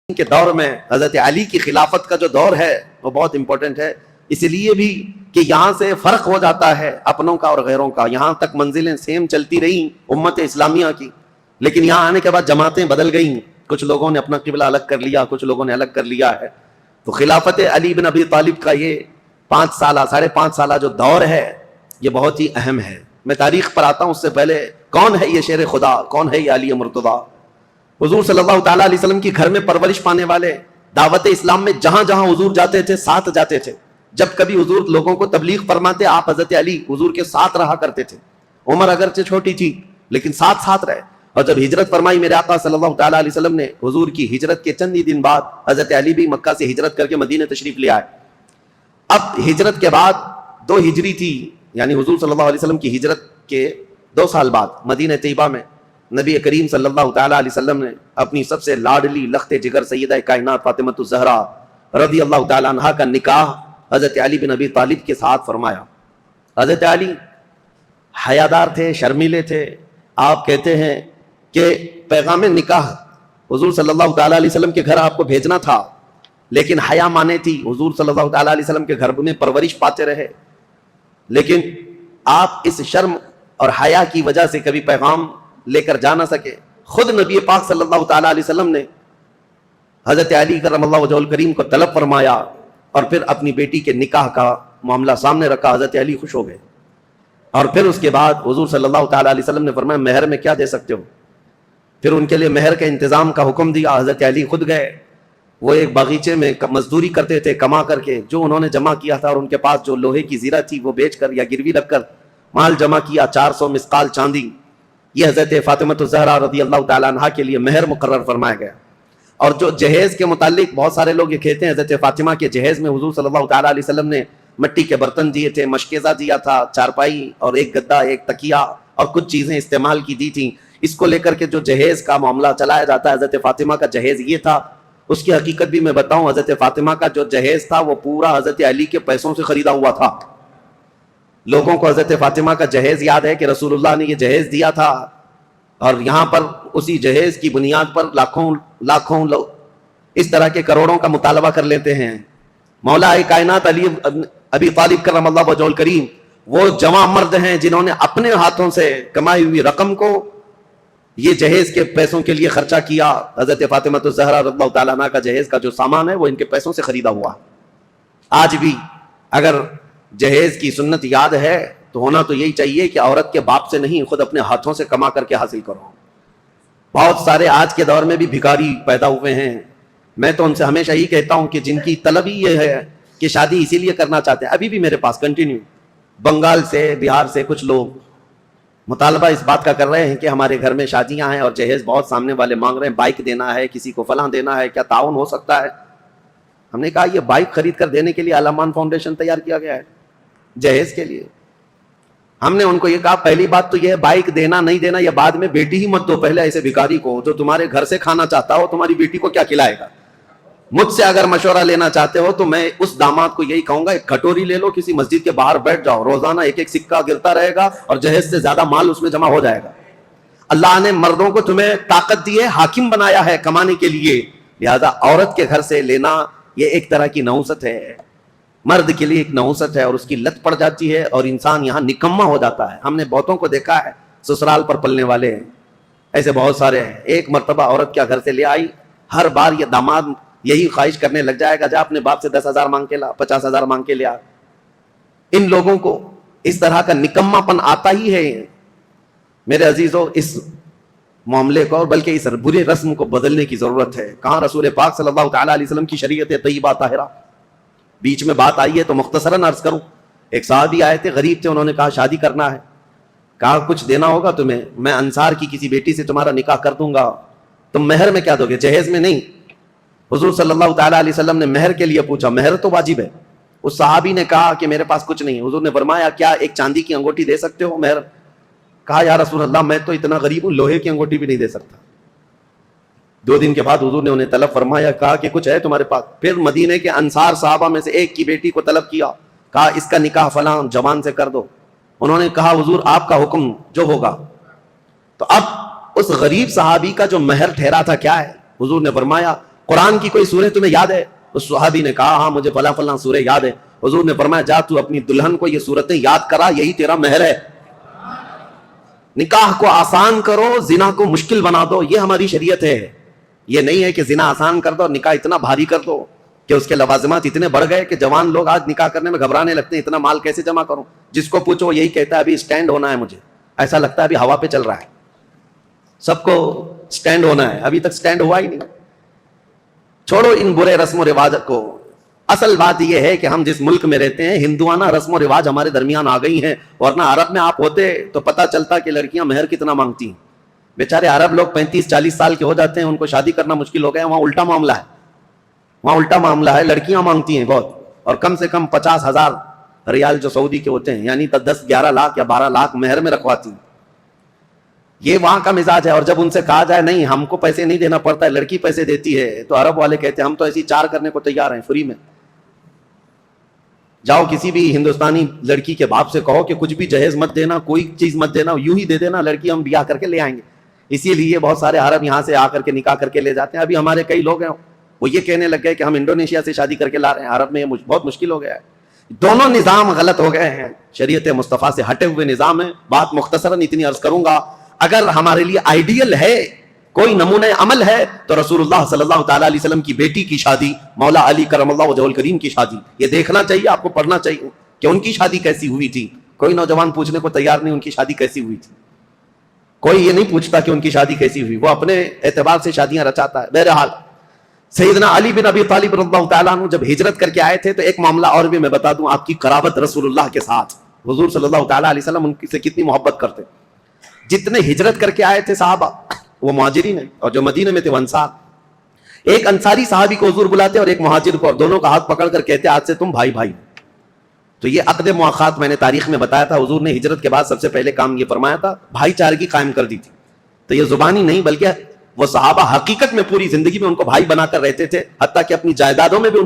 کے دور میں حضرت علی کی خلافت کا جو دور ہے وہ بہت امپورٹنٹ ہے، اس لیے بھی کہ یہاں سے فرق ہو جاتا ہے اپنوں کا اور غیروں کا۔ یہاں تک منزلیں سیم چلتی رہیں امت اسلامیہ کی، لیکن یہاں آنے کے بعد جماعتیں بدل گئیں، کچھ لوگوں نے اپنا قبلہ الگ کر لیا، کچھ لوگوں نے الگ کر لیا ہے۔ تو خلافت علی بن ابی طالب کا یہ 5 سالہ 5.5 سالہ جو دور ہے یہ بہت ہی اہم ہے۔ میں تاریخ پر آتا ہوں، اس سے پہلے کون ہے یہ شیر خدا، کون ہے یہ علی مرتضیٰ؟ حضور صلی اللہ تعالیٰ علیہ وسلم کی گھر میں پرورش پانے والے، دعوت اسلام میں جہاں جہاں حضور جاتے تھے ساتھ جاتے تھے۔ جب کبھی حضور لوگوں کو تبلیغ فرماتے، آپ حضرت علی حضور کے ساتھ رہا کرتے تھے۔ عمر اگرچہ چھوٹی تھی لیکن ساتھ ساتھ رہے، اور جب ہجرت فرمائی میرے آقا صلی اللہ تعالیٰ علیہ وسلم نے، حضور کی ہجرت کے چند ہی دن بعد حضرت علی بھی مکہ سے ہجرت کر کے مدینہ تشریف لے آئے۔ اب ہجرت کے بعد 2 ہجری تھی، یعنی حضور صلی اللہ علیہ وسلم کی ہجرت کے 2 سال بعد مدینہ طیبہ میں نبی کریم صلی اللہ تعالیٰ علیہ وسلم نے اپنی سب سے لاڈلی لخت جگر سیدہ کائنات فاطمہ الزہرا رضی اللہ تعالیٰ عنہا کا نکاح حضرت علی بن ابی طالب کے ساتھ فرمایا۔ حضرت علی حیادار تھے، شرمیلے تھے۔ آپ کہتے ہیں کہ پیغام نکاح حضور صلی اللہ تعالیٰ علیہ وسلم کے گھر آپ کو بھیجنا تھا، لیکن حیا مانے تھی، حضور صلی اللہ تعالیٰ علیہ وسلم کے گھر میں پرورش پاتے رہے، لیکن آپ اس شرم اور حیا کی وجہ سے کبھی پیغام لے کر جا نہ سکے۔ خود نبی پاک صلی اللہ تعالیٰ علیہ وسلم نے حضرت علی کرم اللہ وجہہ الکریم کو طلب فرمایا اور پھر اپنی بیٹی کے نکاح کا معاملہ سامنے رکھا۔ حضرت علی خوش ہو گئے، اور پھر اس کے بعد حضور صلی اللہ تعالیٰ علیہ وسلم نے فرمایا مہر میں کیا دے سکتے ہو؟ پھر ان کے لیے مہر کے انتظام کا حکم دیا۔ حضرت علی خود گئے، وہ ایک باغیچے میں مزدوری کرتے تھے، کما کر کے جو انہوں نے جمع کیا تھا، اور ان کے پاس جو لوہے کی زیرہ تھی وہ بیچ کر یا گروی رکھ کر مال جمع کیا، 400 مسقال چاندی، یہ حضرت فاطمہ الزہرا رضی اللہ تعالیٰ عنہا کے لیے مہر مقرر فرمایا گیا۔ اور جو جہیز کے متعلق بہت سارے لوگ یہ کہتے ہیں، حضرت فاطمہ کے جہیز میں حضور صلی اللہ تعالیٰ علیہ وسلم نے مٹی کے برتن دیے تھے، مشکیزہ دیا تھا، چارپائی اور ایک گدا، ایک تکیہ اور کچھ چیزیں استعمال کی دی تھیں۔ اس کو لے کر کے جو جہیز کا معاملہ چلایا جاتا ہے، حضرت فاطمہ کا جہیز یہ تھا۔ اس کی حقیقت بھی میں بتاؤں، حضرت فاطمہ کا جو جہیز تھا وہ پورا حضرت علی کے پیسوں سے خریدا ہوا تھا۔ لوگوں کو حضرت فاطمہ کا جہیز یاد ہے کہ رسول اللہ نے یہ جہیز دیا تھا، اور یہاں پر اسی جہیز کی بنیاد پر لاکھوں لوگ اس طرح کے کروڑوں کا مطالبہ کر لیتے ہیں۔ مولا کائنات علی ابی طالب کرم اللہ وجہہ الکریم وہ جواں مرد ہیں جنہوں نے اپنے ہاتھوں سے کمائی ہوئی رقم کو یہ جہیز کے پیسوں کے لیے خرچہ کیا۔ حضرت فاطمہ الزہرا رضی اللہ تعالیٰ عنہ کا جہیز کا جو سامان ہے وہ ان کے پیسوں سے خریدا ہوا۔ آج بھی اگر جہیز کی سنت یاد ہے تو ہونا تو یہی چاہیے کہ عورت کے باپ سے نہیں، خود اپنے ہاتھوں سے کما کر کے حاصل کرو۔ بہت سارے آج کے دور میں بھی بھکاری پیدا ہوئے ہیں۔ میں تو ان سے ہمیشہ یہی کہتا ہوں کہ جن کی طلب ہی یہ ہے کہ شادی اسی لیے کرنا چاہتے ہیں، ابھی بھی میرے پاس کنٹینیو بنگال سے، بہار سے کچھ لوگ مطالبہ اس بات کا کر رہے ہیں کہ ہمارے گھر میں شادیاں ہیں اور جہیز بہت سامنے والے مانگ رہے ہیں، بائک دینا ہے، کسی کو فلاں دینا ہے، کیا تعاون ہو سکتا ہے؟ ہم نے کہا یہ بائک خرید کر دینے کے لیے علامان فاؤنڈیشن تیار کیا گیا ہے، جہیز کے لیے۔ ہم نے ان کو یہ کہا پہلی بات تو یہ ہے بائک دینا نہیں دینا یہ بعد میں، بیٹی ہی مت دو پہلے ایسے بھکاری کو جو تمہارے گھر سے کھانا چاہتا ہو، تمہاری بیٹی کو کیا کھلائے گا؟ مجھ سے اگر مشورہ لینا چاہتے ہو تو میں اس داماد کو یہی کہوں گا ایک کٹوری لے لو، کسی مسجد کے باہر بیٹھ جاؤ، روزانہ ایک ایک سکہ گرتا رہے گا اور جہیز سے زیادہ مال اس میں جمع ہو جائے گا۔ اللہ نے مردوں کو تمہیں طاقت دی ہے، حاکم بنایا ہے کمانے کے لیے، لہذا عورت کے گھر سے لینا یہ ایک طرح کی نحوست ہے، مرد کے لیے ایک نحوست ہے، اور اس کی لت پڑ جاتی ہے اور انسان یہاں نکما ہو جاتا ہے۔ ہم نے بہتوں کو دیکھا ہے سسرال پر پلنے والے ہیں، ایسے بہت سارے ہیں۔ ایک مرتبہ عورت کیا گھر سے لے آئی، ہر بار یہ داماد یہی خواہش کرنے لگ جائے گا جا اپنے باپ سے 10,000 مانگ کے لا، 50,000 مانگ کے لیا۔ ان لوگوں کو اس طرح کا نکما پن آتا ہی ہے۔ میرے عزیزو، اس معاملے کو اور بلکہ اس برے رسم کو بدلنے کی ضرورت ہے۔ کہاں رسول پاک صلی اللہ تعالیٰ علیہ وسلم کی شریعت طیبہ طاہرہ؟ بیچ میں بات آئی ہے تو مختصراً عرض کروں۔ ایک صحابی آئے تھے، غریب تھے، انہوں نے کہا شادی کرنا ہے۔ کہا کچھ دینا ہوگا تمہیں، میں انصار کی کسی بیٹی سے تمہارا نکاح کر دوں گا، تم مہر میں کیا دو گے؟ جہیز میں نہیں۔ حضور صلی اللہ تعالیٰ علیہ وسلم نے مہر کے لیے پوچھا، مہر تو واجب ہے۔ اس صحابی نے کہا کہ میرے پاس کچھ نہیں۔ حضور نے فرمایا کیا ایک چاندی کی انگوٹھی دے سکتے ہو مہر؟ کہا یا رسول اللہ میں تو اتنا غریب ہوں، لوہے کی انگوٹھی بھی نہیں دے سکتا۔ 2 دن کے بعد حضور نے انہیں طلب فرمایا، کہا کہ کچھ ہے تمہارے پاس؟ پھر مدینے کے انصار صحابہ میں سے ایک کی بیٹی کو طلب کیا، کہا اس کا نکاح فلاں جوان سے کر دو۔ انہوں نے کہا حضور آپ کا حکم جو ہوگا۔ تو اب اس غریب صحابی کا جو مہر ٹھہرا تھا کیا ہے؟ حضور نے فرمایا قرآن کی کوئی سورہ تمہیں یاد ہے؟ اس صحابی نے کہا ہاں مجھے فلاں فلاں سورہ یاد ہے. حضور نے فرمایا جا تو اپنی دلہن کو یہ سورتیں یاد کرا, یہی تیرا مہر ہے. نکاح کو آسان کرو, زنا کو مشکل بنا دو, یہ ہماری شریعت ہے. یہ نہیں ہے کہ زنا آسان کر دو اور نکاح اتنا بھاری کر دو کہ اس کے لوازمات اتنے بڑھ گئے کہ جوان لوگ آج نکاح کرنے میں گھبرانے لگتے ہیں, اتنا مال کیسے جمع کروں. جس کو پوچھو یہی کہتا ہے ابھی اسٹینڈ ہونا ہے, مجھے ایسا لگتا ہے ابھی ہوا پہ چل رہا ہے, سب کو اسٹینڈ ہونا ہے, ابھی تک اسٹینڈ ہوا ہی نہیں. چھوڑو ان برے رسم و رواج کو. اصل بات یہ ہے کہ ہم جس ملک میں رہتے ہیں ہندوانہ رسم و رواج ہمارے درمیان آ گئی ہیں, ورنہ عرب میں آپ ہوتے تو پتہ چلتا کہ لڑکیاں مہر کتنا مانگتی ہیں. بیچارے عرب لوگ 35-40 سال کے ہو جاتے ہیں, ان کو شادی کرنا مشکل ہو گیا. وہاں الٹا معاملہ ہے, وہاں الٹا معاملہ ہے, لڑکیاں مانگتی ہیں بہت, اور کم سے کم 50,000 ریال جو سعودی کے ہوتے ہیں, یعنی 10-11 لاکھ یا 12 لاکھ مہر میں رکھواتی ہیں. یہ وہاں کا مزاج ہے. اور جب ان سے کہا جائے نہیں ہم کو پیسے نہیں دینا پڑتا ہے, لڑکی پیسے دیتی ہے, تو عرب والے کہتے ہیں ہم تو ایسی 4 کرنے کو تیار ہیں فری میں. جاؤ کسی بھی ہندوستانی لڑکی کے باپ سے کہو کہ کچھ بھی جہیز مت دینا, کوئی چیز مت دینا, یوں ہی دے دینا, لڑکی ہم بیاہ کر کے لے آئیں گے. اسی لیے بہت سارے عرب یہاں سے آ کر کے نکاح کر کے لے جاتے ہیں. ابھی ہمارے کئی لوگ ہیں وہ یہ کہنے لگ گئے کہ ہم انڈونیشیا سے شادی کر کے لا رہے ہیں. عرب میں یہ بہت مشکل ہو گیا ہے. دونوں نظام غلط ہو گئے ہیں, شریعت مصطفیٰ سے ہٹے ہوئے نظام ہے. بات مختصراً اتنی عرض کروں گا, اگر ہمارے لیے آئیڈیل ہے, کوئی نمونہ عمل ہے, تو رسول اللہ صلی اللہ تعالیٰ علیہ وسلم کی بیٹی کی شادی, مولا علی کرم اللہ وجہہ الکریم کی شادی, یہ دیکھنا چاہیے, آپ کو پڑھنا چاہیے کہ ان کی شادی کیسی ہوئی تھی. کوئی نوجوان پوچھنے کو تیار نہیں ان کی شادی کیسی ہوئی تھی. کوئی یہ نہیں پوچھتا کہ ان کی شادی کیسی ہوئی, وہ اپنے اعتبار سے شادیاں رچاتا ہے. بہرحال سیدنا علی بن ابی طالب رضی اللہ تعالیٰ عنہ جب ہجرت کر کے آئے تھے, تو ایک معاملہ اور بھی میں بتا دوں, آپ کی قرابت رسول اللہ کے ساتھ, حضور صلی اللہ تعالیٰ علیہ وسلم ان سے کتنی محبت کرتے. جتنے ہجرت کر کے آئے تھے صحابہ وہ مہاجرین ہیں, اور جو مدینہ میں تھے وہ انصار. ایک انصاری صحابی کو حضور بلاتے اور ایک مہاجر کو, اور دونوں کا ہاتھ پکڑ کر کہتے آج سے تم بھائی بھائی. تو یہ عقد مواخات میں نے تاریخ میں بتایا تھا, حضور نے ہجرت کے بعد سب سے پہلے کام یہ فرمایا تھا, بھائی چارگی قائم کر دی تھی. تو یہ زبانی نہیں بلکہ وہ صحابہ حقیقت میں پوری زندگی میں ان کو بھائی بنا کر رہتے تھے, حتیٰ کہ اپنی جائیدادوں میں بھی ان کو